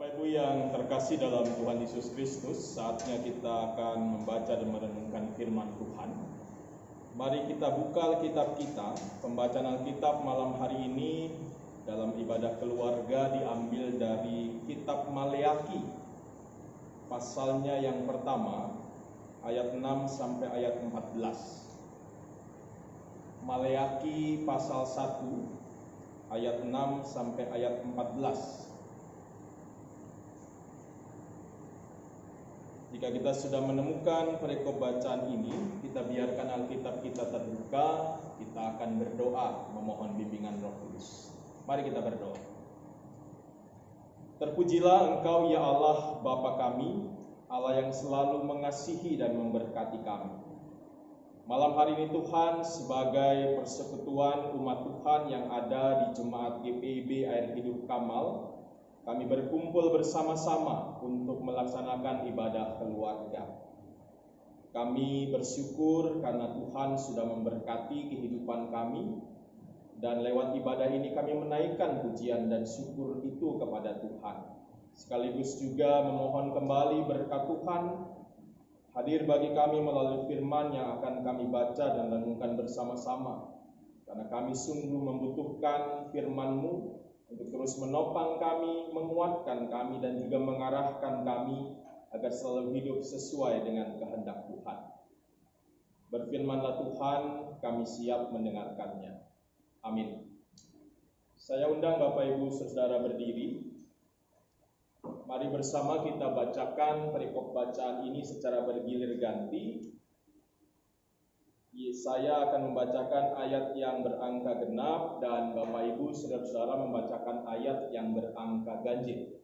Bapak Ibu yang terkasih dalam Tuhan Yesus Kristus, saatnya kita akan membaca dan merenungkan firman Tuhan. Mari kita buka Alkitab kita. Pembacaan Alkitab malam hari ini dalam ibadah keluarga diambil dari kitab Maleaki. Pasalnya yang pertama, ayat 6 sampai ayat 14. Maleaki pasal 1, ayat 6 sampai ayat 14. Jika kita sudah menemukan perikop bacaan ini, kita biarkan Alkitab kita terbuka, kita akan berdoa memohon bimbingan Roh Kudus. Mari kita berdoa. Terpujilah Engkau ya Allah Bapa kami, Allah yang selalu mengasihi dan memberkati kami. Malam hari ini Tuhan, sebagai persekutuan umat Tuhan yang ada di Jemaat GPIB Air Hidup Kamal, kami berkumpul bersama-sama untuk melaksanakan ibadah keluarga. Kami bersyukur karena Tuhan sudah memberkati kehidupan kami, dan lewat ibadah ini kami menaikkan pujian dan syukur itu kepada Tuhan. Sekaligus juga memohon kembali berkat Tuhan hadir bagi kami melalui firman yang akan kami baca dan renungkan bersama-sama. Karena kami sungguh membutuhkan firman-Mu untuk terus menopang kami, menguatkan kami, dan juga mengarahkan kami agar selalu hidup sesuai dengan kehendak Tuhan. Berfirmanlah Tuhan, kami siap mendengarkannya. Amin. Saya undang Bapak Ibu Saudara berdiri. Mari bersama kita bacakan perikop bacaan ini secara bergilir ganti. Saya akan membacakan ayat yang berangka genap dan Bapak Ibu Saudara-saudara membacakan ayat yang berangka ganjil.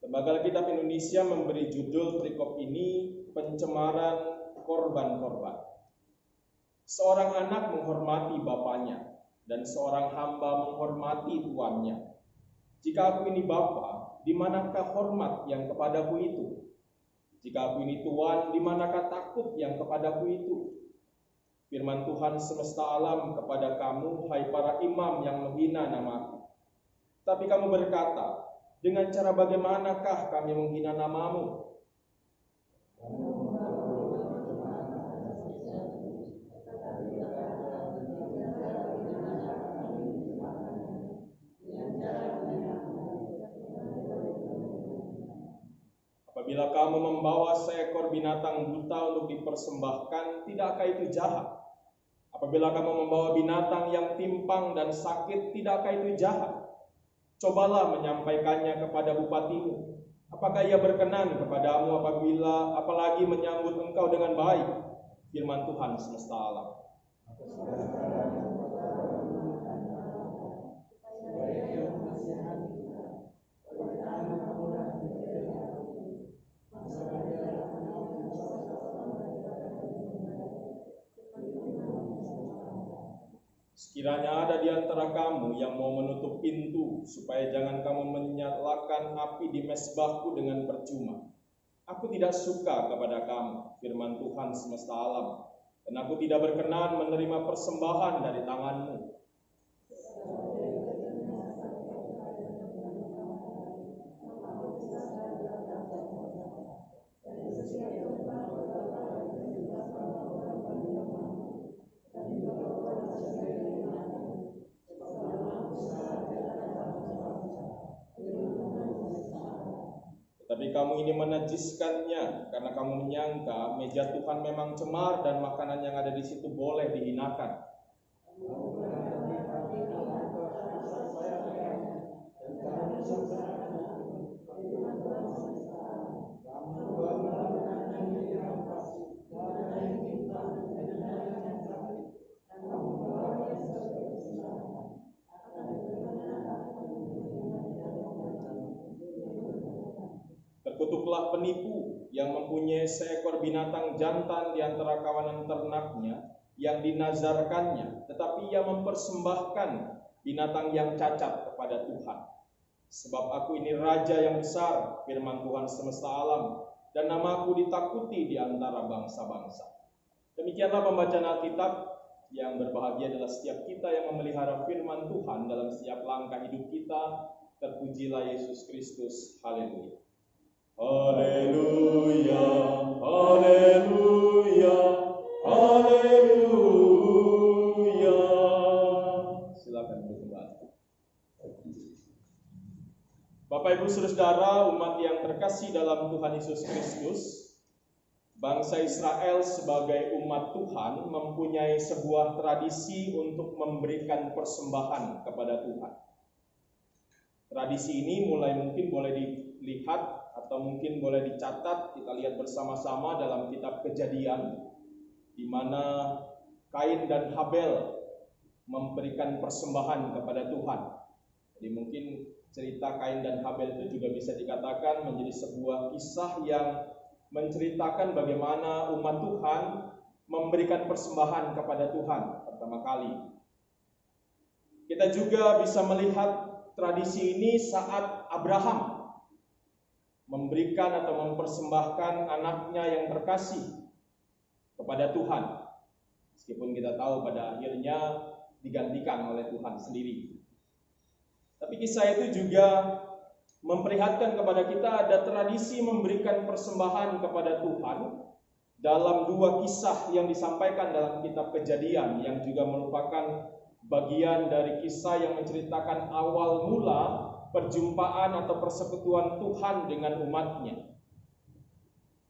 Lembaga Alkitab Indonesia memberi judul perikop ini pencemaran korban-korban. Seorang anak menghormati bapaknya dan seorang hamba menghormati tuannya. Jika aku ini bapa, di manakah hormat yang kepadaku itu? Jika aku ini tuan, di manakah takut yang kepadaku itu? Firman Tuhan semesta alam kepada kamu, hai para imam yang menghina namaku. Tapi kamu berkata, dengan cara bagaimanakah kami menghina namamu? Apabila kamu membawa seekor binatang buta untuk dipersembahkan, tidakkah itu jahat? Apabila kamu membawa binatang yang timpang dan sakit, tidakkah itu jahat? Cobalah menyampaikannya kepada bupatimu. Apakah ia berkenan kepadamu apalagi menyambut engkau dengan baik? Firman Tuhan semesta alam. Sekiranya ada di antara kamu yang mau menutup pintu, supaya jangan kamu menyalakan api di mezbahku dengan percuma. Aku tidak suka kepada kamu, firman Tuhan semesta alam, dan aku tidak berkenan menerima persembahan dari tanganmu. Tapi kamu ini menajiskannya karena kamu menyangka meja Tuhan memang cemar dan makanan yang ada di situ boleh dihinakan. Terkutuklah penipu yang mempunyai seekor binatang jantan di antara kawanan ternaknya yang dinazarkannya, tetapi ia mempersembahkan binatang yang cacat kepada Tuhan. Sebab aku ini raja yang besar, firman Tuhan semesta alam, dan namaku ditakuti di antara bangsa-bangsa. Demikianlah pembacaan Alkitab. Yang berbahagia adalah setiap kita yang memelihara firman Tuhan dalam setiap langkah hidup kita, Terpujilah Yesus Kristus. Haleluya. Haleluya, haleluya, haleluya. Silakan berkembang. Bapak Ibu Saudara, umat yang terkasih dalam Tuhan Yesus Kristus, bangsa Israel sebagai umat Tuhan mempunyai sebuah tradisi untuk memberikan persembahan kepada Tuhan. Tradisi ini mungkin boleh dilihat atau mungkin boleh dicatat, kita lihat bersama-sama dalam kitab Kejadian, di mana Kain dan Habel memberikan persembahan kepada Tuhan. Jadi mungkin cerita Kain dan Habel itu juga bisa dikatakan menjadi sebuah kisah yang menceritakan bagaimana umat Tuhan memberikan persembahan kepada Tuhan pertama kali. Kita juga bisa melihat tradisi ini saat Abraham memberikan atau mempersembahkan anaknya yang terkasih kepada Tuhan. Meskipun kita tahu pada akhirnya digantikan oleh Tuhan sendiri. Tapi kisah itu juga memperlihatkan kepada kita ada tradisi memberikan persembahan kepada Tuhan dalam dua kisah yang disampaikan dalam kitab Kejadian, yang juga merupakan bagian dari kisah yang menceritakan awal mula perjumpaan atau persekutuan Tuhan dengan umatnya.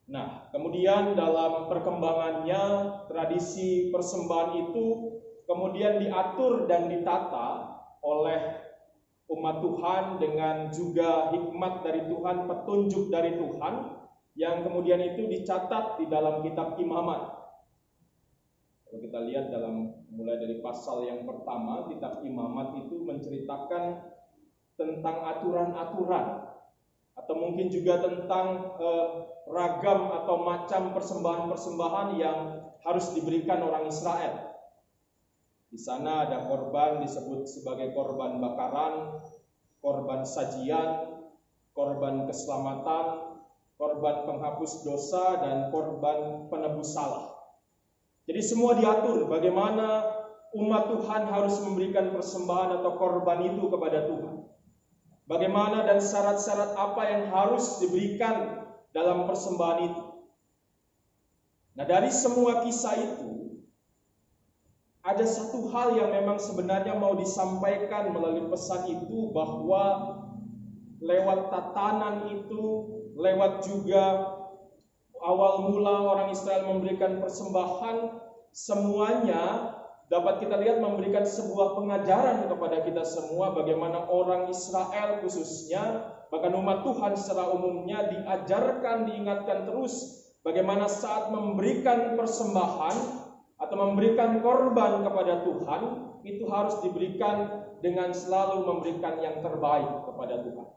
Nah, kemudian dalam perkembangannya tradisi persembahan itu kemudian diatur dan ditata oleh umat Tuhan dengan juga hikmat dari Tuhan, petunjuk dari Tuhan, yang kemudian itu dicatat di dalam kitab Imamat. Kalau kita lihat mulai dari pasal yang pertama, kitab Imamat itu menceritakan tentang aturan-aturan atau mungkin juga tentang ragam atau macam persembahan-persembahan yang harus diberikan orang Israel. Di sana ada korban disebut sebagai korban bakaran, korban sajian, korban keselamatan, korban penghapus dosa, dan korban penebus salah. Jadi semua diatur bagaimana umat Tuhan harus memberikan persembahan atau korban itu kepada Tuhan. Bagaimana dan syarat-syarat apa yang harus diberikan dalam persembahan itu. Nah, dari semua kisah itu ada satu hal yang memang sebenarnya mau disampaikan melalui pesan itu, bahwa lewat tatanan itu, lewat juga awal mula orang Israel memberikan persembahan, semuanya dapat kita lihat memberikan sebuah pengajaran kepada kita semua bagaimana orang Israel khususnya, bahkan umat Tuhan secara umumnya diajarkan, diingatkan terus bagaimana saat memberikan persembahan atau memberikan korban kepada Tuhan, itu harus diberikan dengan selalu memberikan yang terbaik kepada Tuhan.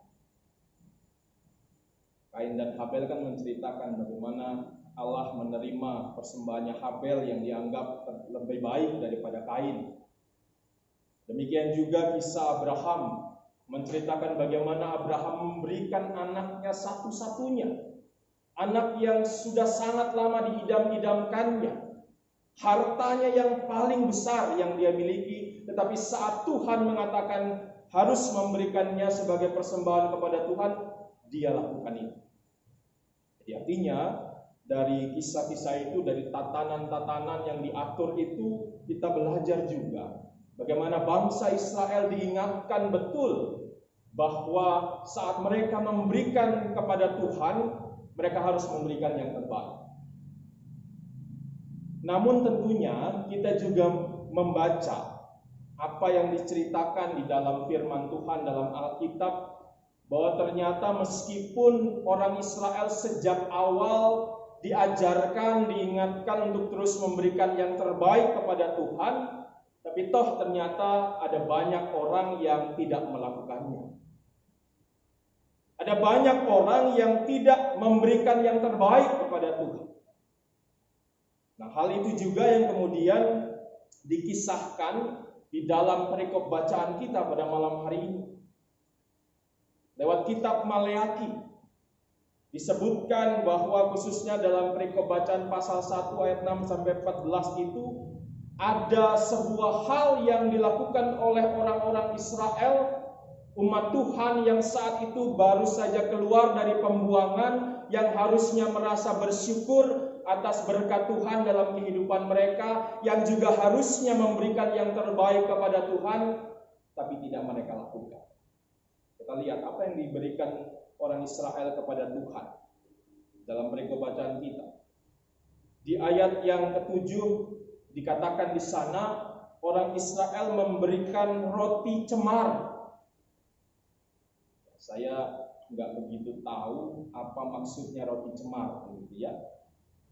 Kain dan Habel kan menceritakan bagaimana Allah menerima persembahannya Habel yang dianggap lebih baik daripada Kain. Demikian juga kisah Abraham menceritakan bagaimana Abraham memberikan anaknya satu-satunya, anak yang sudah sangat lama diidam-idamkannya, hartanya yang paling besar yang dia miliki, tetapi saat Tuhan mengatakan harus memberikannya sebagai persembahan kepada Tuhan, dia lakukan itu. Jadi artinya dari kisah-kisah itu, dari tatanan-tatanan yang diatur itu, kita belajar juga bagaimana bangsa Israel diingatkan betul bahwa saat mereka memberikan kepada Tuhan, mereka harus memberikan yang terbaik. Namun tentunya kita juga membaca apa yang diceritakan di dalam firman Tuhan dalam Alkitab, bahwa ternyata meskipun orang Israel sejak awal diajarkan, diingatkan untuk terus memberikan yang terbaik kepada Tuhan, tapi toh ternyata ada banyak orang yang tidak melakukannya. Ada banyak orang yang tidak memberikan yang terbaik kepada Tuhan. Nah, hal itu juga yang kemudian dikisahkan di dalam perikop bacaan kita pada malam hari ini. Lewat kitab Maleaki disebutkan bahwa khususnya dalam perikop bacaan pasal 1 ayat 6 sampai 14 itu ada sebuah hal yang dilakukan oleh orang-orang Israel Umat Tuhan yang saat itu baru saja keluar dari pembuangan, yang harusnya merasa bersyukur atas berkat Tuhan dalam kehidupan mereka, yang juga harusnya memberikan yang terbaik kepada Tuhan, tapi tidak mereka lakukan. Kita lihat apa yang diberikan orang Israel kepada Tuhan dalam mereka bacaan kita. Di ayat yang ke-7 dikatakan di sana, orang Israel memberikan roti cemar. Saya nggak begitu tahu apa maksudnya roti cemar, gitu ya.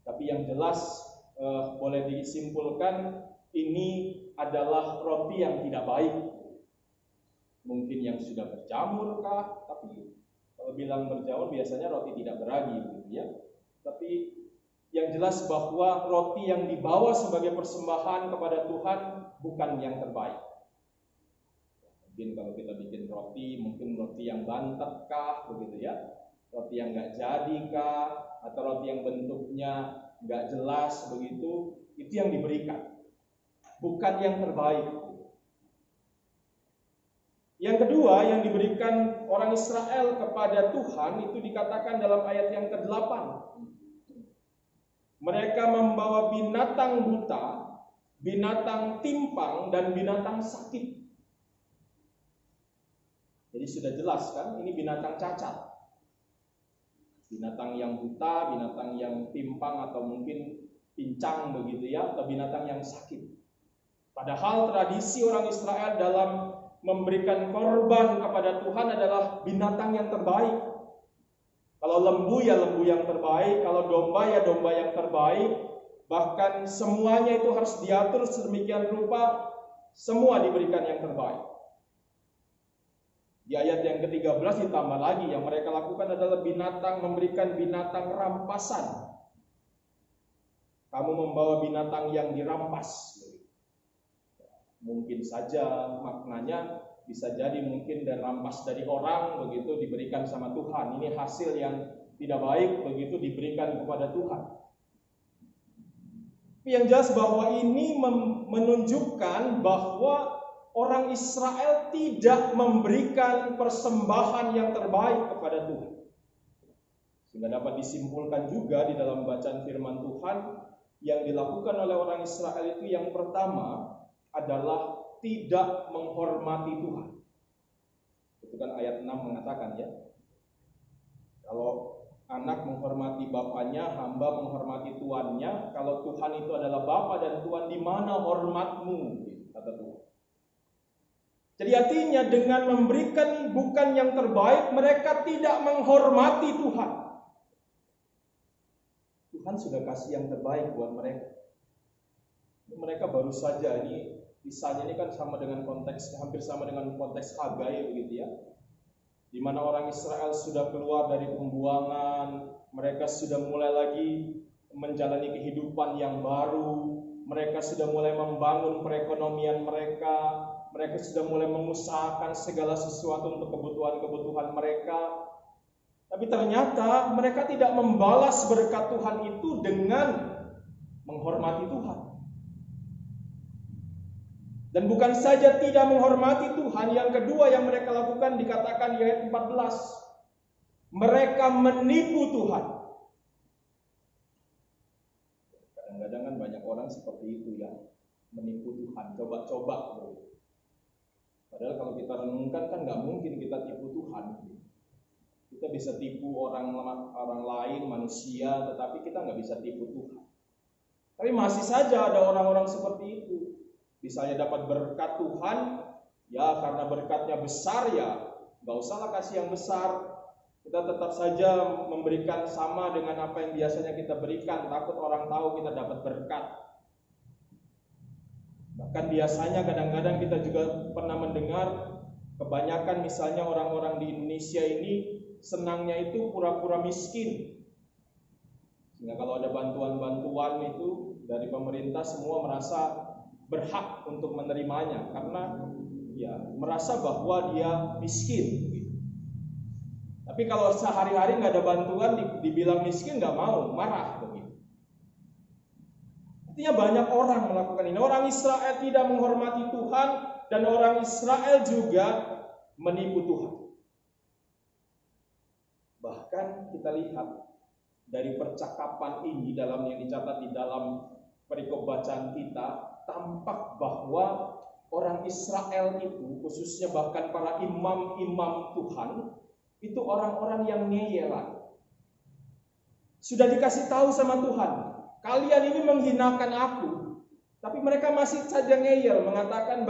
Tapi yang jelas boleh disimpulkan ini adalah roti yang tidak baik. Mungkin yang sudah berjamur kah? Tapi kalau bilang berjamur biasanya roti tidak beragi, gitu ya. Tapi yang jelas bahwa roti yang dibawa sebagai persembahan kepada Tuhan bukan yang terbaik. Mungkin kalau kita bikin roti, mungkin roti yang bantet kah, begitu ya, roti yang nggak jadi kah, atau roti yang bentuknya nggak jelas begitu, itu yang diberikan, bukan yang terbaik. Yang kedua yang diberikan orang Israel kepada Tuhan itu dikatakan dalam ayat yang ke-8. Mereka membawa binatang buta, binatang timpang, dan binatang sakit. Jadi sudah jelas kan, ini binatang cacat. Binatang yang buta, binatang yang timpang atau mungkin pincang begitu ya, atau binatang yang sakit. Padahal tradisi orang Israel dalam memberikan korban kepada Tuhan adalah binatang yang terbaik. Kalau lembu ya lembu yang terbaik, kalau domba ya domba yang terbaik. Bahkan semuanya itu harus diatur sedemikian rupa, semua diberikan yang terbaik. Di ayat yang ke-13 ditambah lagi, yang mereka lakukan adalah memberikan binatang rampasan. Kamu membawa binatang yang dirampas. Mungkin saja maknanya bisa jadi mungkin dan rampas dari orang begitu diberikan sama Tuhan. Ini hasil yang tidak baik begitu diberikan kepada Tuhan. Tapi yang jelas bahwa ini menunjukkan bahwa orang Israel tidak memberikan persembahan yang terbaik kepada Tuhan. Sehingga dapat disimpulkan juga di dalam bacaan firman Tuhan, yang dilakukan oleh orang Israel itu yang pertama adalah tidak menghormati Tuhan. Itu kan ayat 6 mengatakan ya, kalau anak menghormati bapaknya, hamba menghormati tuannya. Kalau Tuhan itu adalah Bapa dan Tuhan, di mana hormatmu? Kata Tuhan. Jadi artinya dengan memberikan bukan yang terbaik, mereka tidak menghormati Tuhan. Tuhan sudah kasih yang terbaik buat mereka. Mereka baru saja ini, kisahnya ini kan sama dengan konteks, hampir sama dengan konteks Hagai begitu ya. Di mana orang Israel sudah keluar dari pembuangan, mereka sudah mulai lagi menjalani kehidupan yang baru, mereka sudah mulai membangun perekonomian mereka. Mereka sudah mulai mengusahakan segala sesuatu untuk kebutuhan-kebutuhan mereka. Tapi ternyata mereka tidak membalas berkat Tuhan itu dengan menghormati Tuhan. Dan bukan saja tidak menghormati Tuhan, yang kedua yang mereka lakukan dikatakan di ayat 14. Mereka menipu Tuhan. Kadang-kadang kan banyak orang seperti itu ya, menipu Tuhan, coba-coba. Padahal kalau kita renungkan kan nggak mungkin kita tipu Tuhan. Kita bisa tipu orang lain, manusia, tetapi kita nggak bisa tipu Tuhan. Tapi masih saja ada orang-orang seperti itu. Misalnya dapat berkat Tuhan, ya karena berkatnya besar ya nggak usahlah kasih yang besar. Kita tetap saja memberikan sama dengan apa yang biasanya kita berikan, takut orang tahu kita dapat berkat. Bahkan biasanya kadang-kadang kita juga pernah mendengar kebanyakan misalnya orang-orang di Indonesia ini senangnya itu pura-pura miskin. Sehingga kalau ada bantuan-bantuan itu dari pemerintah semua merasa berhak untuk menerimanya karena ya merasa bahwa dia miskin. Tapi kalau sehari-hari nggak ada bantuan dibilang miskin nggak mau, marah begitu. Artinya banyak orang melakukan ini. Orang Israel tidak menghormati Tuhan dan orang Israel juga menipu Tuhan. Bahkan kita lihat dari percakapan ini dalam yang dicatat di dalam perikop bacaan kita, tampak bahwa orang Israel itu, khususnya bahkan para imam-imam Tuhan, itu orang-orang yang ngeyelan. Sudah dikasih tahu sama Tuhan, kalian ini menghinakan aku, tapi mereka masih saja ngeyel, mengatakan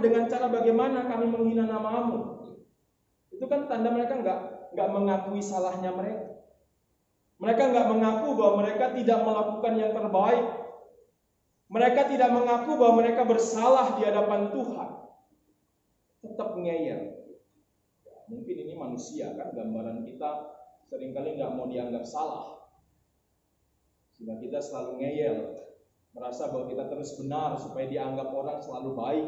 dengan cara bagaimana kami menghina namamu. Itu kan tanda mereka nggak mengakui salahnya mereka. Mereka nggak mengaku bahwa mereka tidak melakukan yang terbaik. Mereka tidak mengaku bahwa mereka bersalah di hadapan Tuhan. Tetap ngeyel. Ya, mungkin ini manusia kan, gambaran kita seringkali nggak mau dianggap salah. Sehingga kita selalu ngeyel, merasa bahwa kita terus benar supaya dianggap orang selalu baik.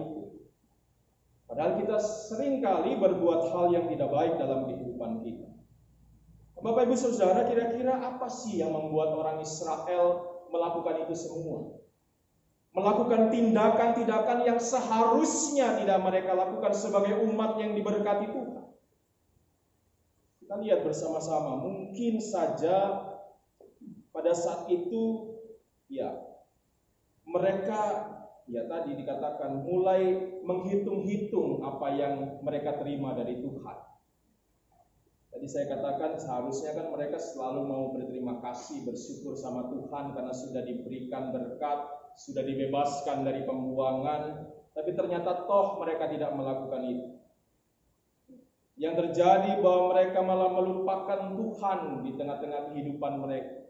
Padahal kita seringkali berbuat hal yang tidak baik dalam kehidupan kita. Bapak Ibu Saudara, kira-kira apa sih yang membuat orang Israel melakukan itu semua? Melakukan tindakan-tindakan yang seharusnya tidak mereka lakukan sebagai umat yang diberkati Tuhan. Kita lihat bersama-sama, mungkin saja pada saat itu ya mereka tadi dikatakan mulai menghitung-hitung apa yang mereka terima dari Tuhan. Tadi saya katakan seharusnya kan mereka selalu mau berterima kasih, bersyukur sama Tuhan karena sudah diberikan berkat, sudah dibebaskan dari pembuangan, tapi ternyata toh mereka tidak melakukan itu. Yang terjadi bahwa mereka malah melupakan Tuhan di tengah-tengah kehidupan mereka.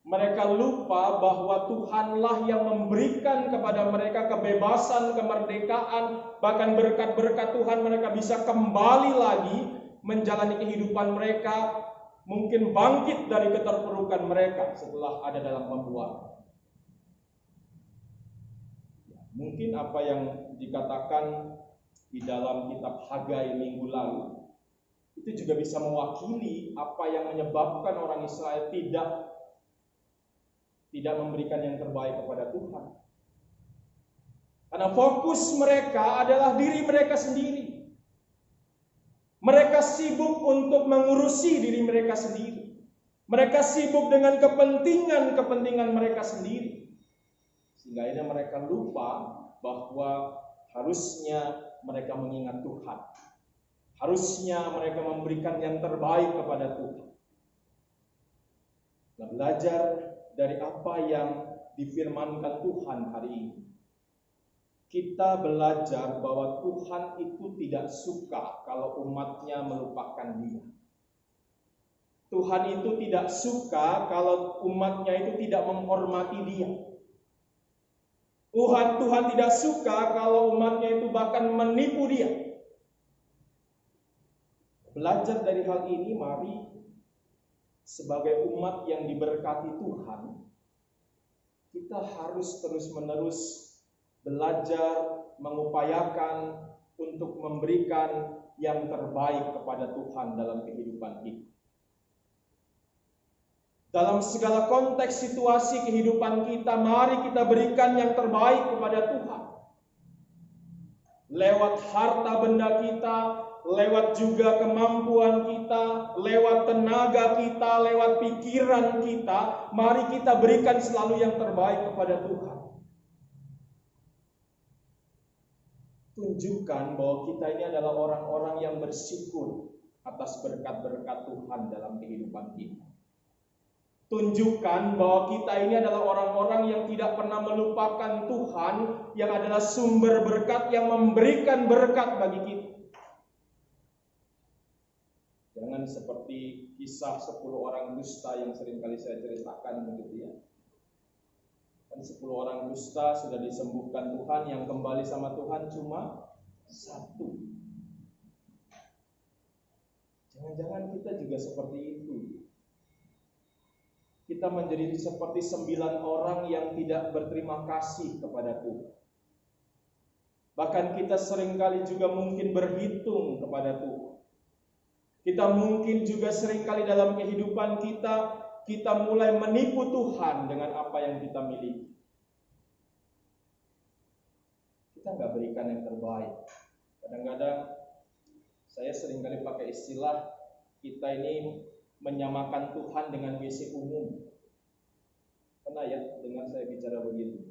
Mereka lupa bahwa Tuhanlah yang memberikan kepada mereka kebebasan, kemerdekaan, bahkan berkat-berkat Tuhan mereka bisa kembali lagi menjalani kehidupan mereka, mungkin bangkit dari keterpurukan mereka setelah ada dalam pembuangan. Mungkin apa yang dikatakan di dalam kitab Hagai minggu lalu itu juga bisa mewakili apa yang menyebabkan orang Israel tidak memberikan yang terbaik kepada Tuhan. Karena fokus mereka adalah diri mereka sendiri. Mereka sibuk untuk mengurusi diri mereka sendiri. Mereka sibuk dengan kepentingan mereka sendiri. Sehingga akhirnya mereka lupa bahwa harusnya mereka mengingat Tuhan. Harusnya mereka memberikan yang terbaik kepada Tuhan. Nah, belajar dari apa yang difirmankan Tuhan hari ini. Kita belajar bahwa Tuhan itu tidak suka kalau umatnya melupakan Dia. Tuhan itu tidak suka kalau umatnya itu tidak menghormati Dia. Tuhan tidak suka kalau umatnya itu bahkan menipu Dia. Belajar dari hal ini, mari sebagai umat yang diberkati Tuhan, kita harus terus-menerus belajar, mengupayakan untuk memberikan yang terbaik kepada Tuhan dalam kehidupan kita. Dalam segala konteks situasi kehidupan kita, mari kita berikan yang terbaik kepada Tuhan. Lewat harta benda kita, lewat juga kemampuan kita, lewat tenaga kita, lewat pikiran kita, mari kita berikan selalu yang terbaik kepada Tuhan. Tunjukkan bahwa kita ini adalah orang-orang yang bersyukur atas berkat-berkat Tuhan dalam kehidupan kita. Tunjukkan bahwa kita ini adalah orang-orang yang tidak pernah melupakan Tuhan, yang adalah sumber berkat, yang memberikan berkat bagi kita. Jangan seperti kisah 10 orang dusta yang seringkali saya ceritakan begitu ya. Dan 10 orang dusta sudah disembuhkan Tuhan, yang kembali sama Tuhan cuma 1. Jangan-jangan kita juga seperti itu. Kita menjadi seperti 9 orang yang tidak berterima kasih kepada Tuhan. Bahkan kita seringkali juga mungkin berhitung kepada Tuhan. Kita mungkin juga seringkali dalam kehidupan kita mulai menipu Tuhan dengan apa yang kita miliki. Kita nggak berikan yang terbaik. Kadang-kadang Saya seringkali pakai istilah kita ini menyamakan Tuhan dengan WC umum. Pernah ya dengar saya bicara begitu?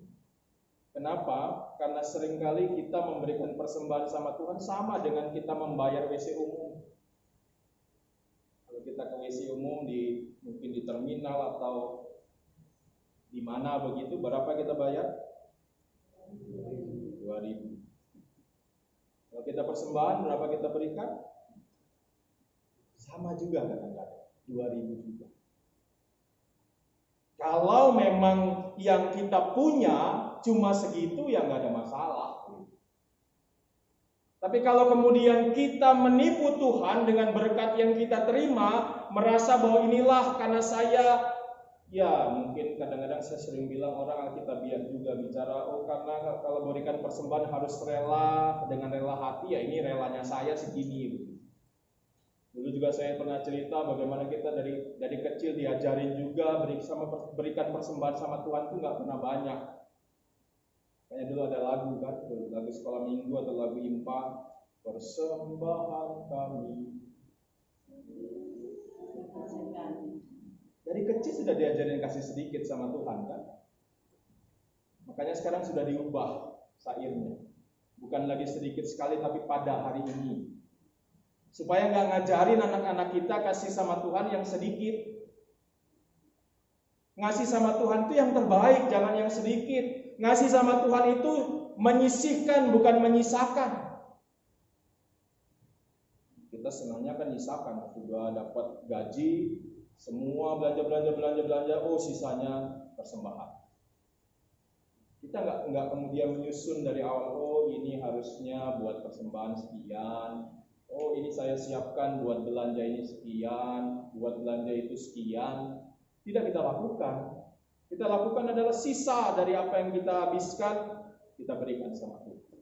Kenapa? Karena seringkali kita memberikan persembahan sama Tuhan sama dengan kita membayar WC umum. Kalau kita ke WC umum mungkin di terminal atau di mana begitu, berapa kita bayar? 2.000. Kalau kita persembahan, berapa kita berikan? Sama juga kadang-kadang, 2.000 juga. Kalau memang yang kita punya cuma segitu, ya nggak ada masalah. Tapi kalau kemudian kita menipu Tuhan dengan berkat yang kita terima, merasa bahwa inilah karena saya, ya mungkin kadang-kadang saya sering bilang orang Alkitabiah juga bicara, oh karena kalau berikan persembahan harus rela, dengan rela hati, ya ini relanya saya segini. Dulu juga saya pernah cerita bagaimana kita dari kecil diajarin juga berikan persembahan sama Tuhan itu nggak pernah banyak. Kayak dulu ada lagu kan, lagu sekolah minggu atau lagu impa, persembahan kami. Dari kecil sudah diajarin kasih sedikit sama Tuhan kan. Makanya sekarang sudah diubah syairnya. Bukan lagi sedikit sekali tapi pada hari ini. Supaya nggak ngajarin anak-anak kita kasih sama Tuhan yang sedikit. Ngasih sama Tuhan itu yang terbaik, jangan yang sedikit. Ngasih sama Tuhan itu menyisihkan, bukan menyisakan. Kita senangnya kan nyisakan, sudah dapat gaji, semua belanja, oh sisanya persembahan. Kita nggak kemudian menyusun dari awal, oh ini harusnya buat persembahan sekian. Oh ini saya siapkan buat belanja ini sekian, buat belanja itu sekian. Tidak kita lakukan. Kita lakukan adalah sisa dari apa yang kita habiskan, kita berikan sama Tuhan.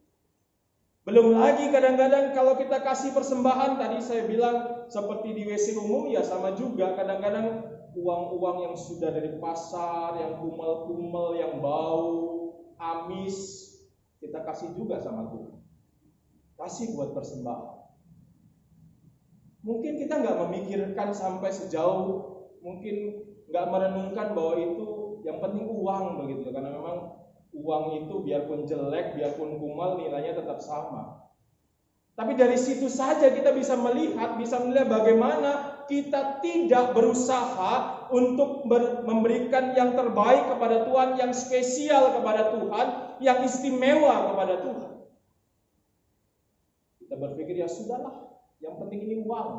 Belum lagi kadang-kadang kalau kita kasih persembahan, tadi saya bilang seperti di WC umum, ya sama juga. Kadang-kadang uang-uang yang sudah dari pasar, yang kumel-kumel, yang bau, amis, kita kasih juga sama Tuhan. Kasih buat persembahan. Mungkin kita nggak memikirkan sampai sejauh, mungkin nggak merenungkan bahwa itu yang penting uang begitu, karena memang uang itu biarpun jelek, biarpun kumal, nilainya tetap sama. Tapi dari situ saja kita bisa melihat bagaimana kita tidak berusaha untuk memberikan yang terbaik kepada Tuhan, yang spesial kepada Tuhan, yang istimewa kepada Tuhan. Kita berpikir ya sudahlah, yang penting ini uang.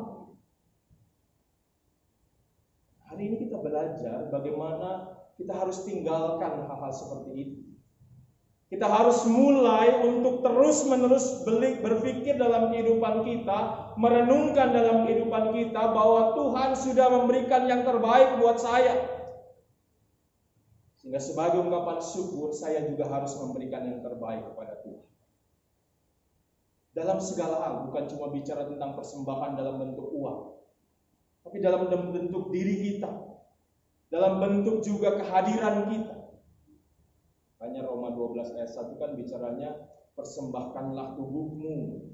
Hari ini kita belajar bagaimana kita harus tinggalkan hal-hal seperti itu. Kita harus mulai untuk terus-menerus berpikir dalam kehidupan kita, merenungkan dalam kehidupan kita bahwa Tuhan sudah memberikan yang terbaik buat saya. Sehingga sebagai ungkapan syukur, saya juga harus memberikan yang terbaik kepada Tuhan. Dalam segala hal, bukan cuma bicara tentang persembahan dalam bentuk uang, tapi dalam bentuk diri kita, dalam bentuk juga kehadiran kita. Hanya Roma 12 ayat 1 kan bicaranya, persembahkanlah tubuhmu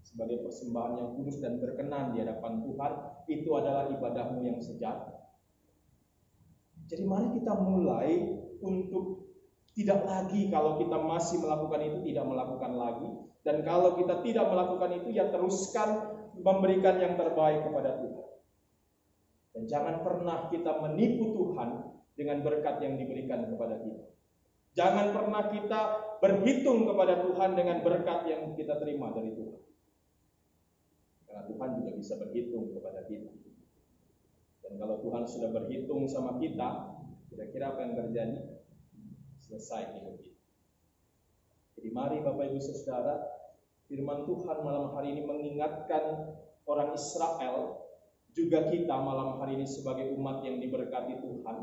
sebagai persembahan yang kudus dan berkenan di hadapan Tuhan, itu adalah ibadahmu yang sejati. Jadi mari kita mulai untuk tidak lagi, kalau kita masih melakukan itu, tidak melakukan lagi. Dan kalau kita tidak melakukan itu, ya teruskan memberikan yang terbaik kepada Tuhan. Dan jangan pernah kita menipu Tuhan dengan berkat yang diberikan kepada kita. Jangan pernah kita berhitung kepada Tuhan dengan berkat yang kita terima dari Tuhan. Karena Tuhan juga bisa berhitung kepada kita. Dan kalau Tuhan sudah berhitung sama kita, kira-kira apa yang terjadi? Selesai hidup kita. Jadi mari Bapak Ibu Saudara, firman Tuhan malam hari ini mengingatkan orang Israel, juga kita malam hari ini sebagai umat yang diberkati Tuhan,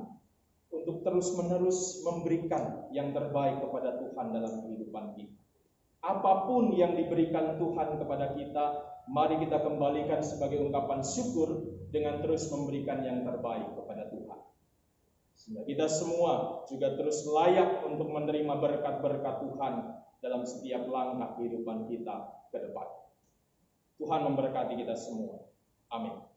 untuk terus-menerus memberikan yang terbaik kepada Tuhan dalam kehidupan kita. Apapun yang diberikan Tuhan kepada kita, mari kita kembalikan sebagai ungkapan syukur dengan terus memberikan yang terbaik kepada Tuhan. Sehingga kita semua juga terus layak untuk menerima berkat-berkat Tuhan dalam setiap langkah kehidupan kita ke depan. Tuhan memberkati kita semua. Amin.